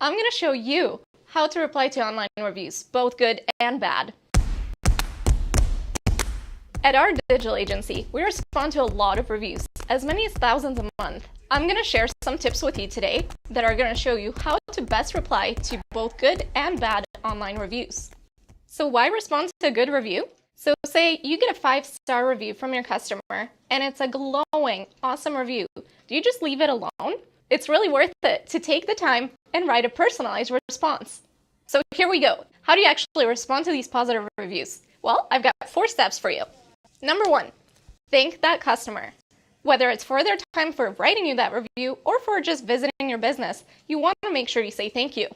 I'm going to show you how to reply to online reviews, both good and bad. At our digital agency, we respond to a lot of reviews, as many as thousands a month. I'm going to share some tips with you today that are going to show you how to best reply to both good and bad online reviews. So why respond to a good review? So say you get a 5-star review from your customer and it's a glowing, awesome review. Do you just leave it alone? It's really worth it to take the time and write a personalized response. So here we go. How do you actually respond to these positive reviews? Well, I've got 4 steps for you. Number 1, thank that customer. Whether it's for their time for writing you that review or for just visiting your business, you want to make sure you say thank you.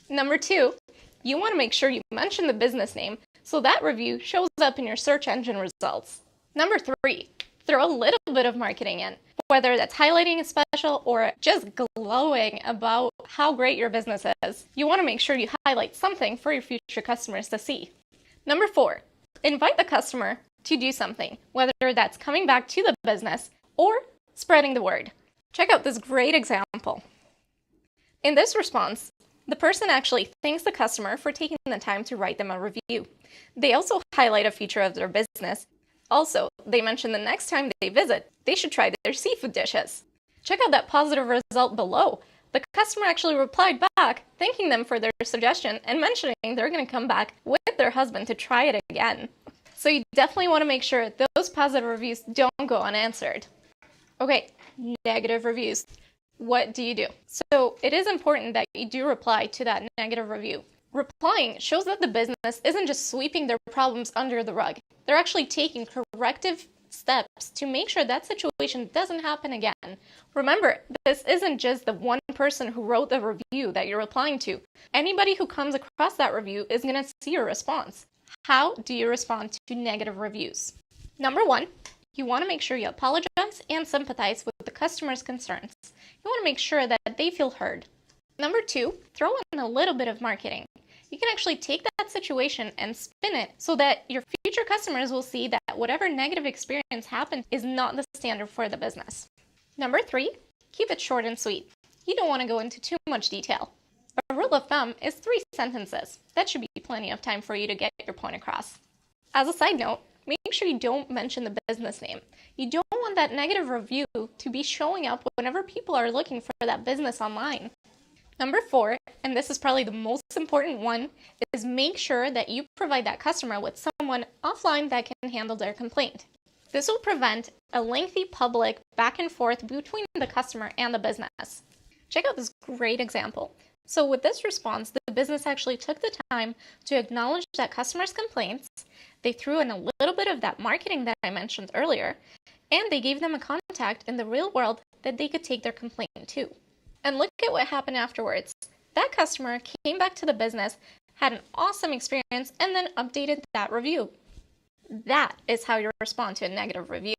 Number 2, you want to make sure you mention the business name so that review shows up in your search engine results. Number 3, throw a little bit of marketing in, whether that's highlighting a special or just glowing about how great your business is. You want to make sure you highlight something for your future customers to see. Number 4, invite the customer to do something, whether that's coming back to the business or spreading the word. Check out this great example. In this response, the person actually thanks the customer for taking the time to write them a review. They also highlight a feature of their business. Also, they mention the next time they visit, they should try their seafood dishes. Check out that positive result below. The customer actually replied back, thanking them for their suggestion and mentioning they're going to come back with their husband to try it again. So you definitely want to make sure those positive reviews don't go unanswered. Okay, negative reviews. What do you do? So it is important that you do reply to that negative review. Replying shows that the business isn't just sweeping their problems under the rug. They're actually taking corrective steps to make sure that situation doesn't happen again. Remember, this isn't just the one person who wrote the review that you're replying to. Anybody who comes across that review is going to see your response. How do you respond to negative reviews? Number 1, you want to make sure you apologize and sympathize with the customer's concerns. You want to make sure that they feel heard. Number 2, throw in a little bit of marketing. You can actually take that situation and spin it so that your future customers will see that whatever negative experience happened is not the standard for the business. Number 3, keep it short and sweet. You don't want to go into too much detail. A rule of thumb is 3 sentences. That should be plenty of time for you to get your point across. As a side note, make sure you don't mention the business name. You don't want that negative review to be showing up whenever people are looking for that business online. Number 4, and this is probably the most important one, is make sure that you provide that customer with someone offline that can handle their complaint. This will prevent a lengthy public back and forth between the customer and the business. Check out this great example. So with this response, the business actually took the time to acknowledge that customer's complaints. They threw in a little bit of that marketing that I mentioned earlier, and they gave them a contact in the real world that they could take their complaint to. And look at what happened afterwards. That customer came back to the business, had an awesome experience, and then updated that review. That is how you respond to a negative review.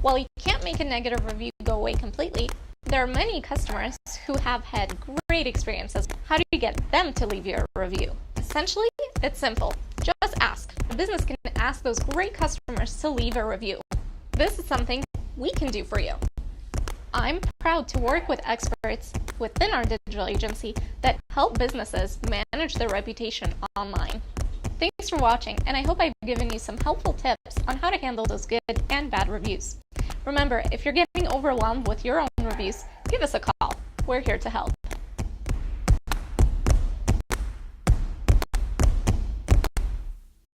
While you can't make a negative review go away completely, there are many customers who have had great experiences. How do you get them to leave you a review? Essentially, it's simple. Just ask. The business can ask those great customers to leave a review. This is something we can do for you. I'm proud to work with experts within our digital agency that help businesses manage their reputation online. Thanks for watching, and I hope I've given you some helpful tips on how to handle those good and bad reviews. Remember, if you're getting overwhelmed with your own reviews, give us a call. We're here to help.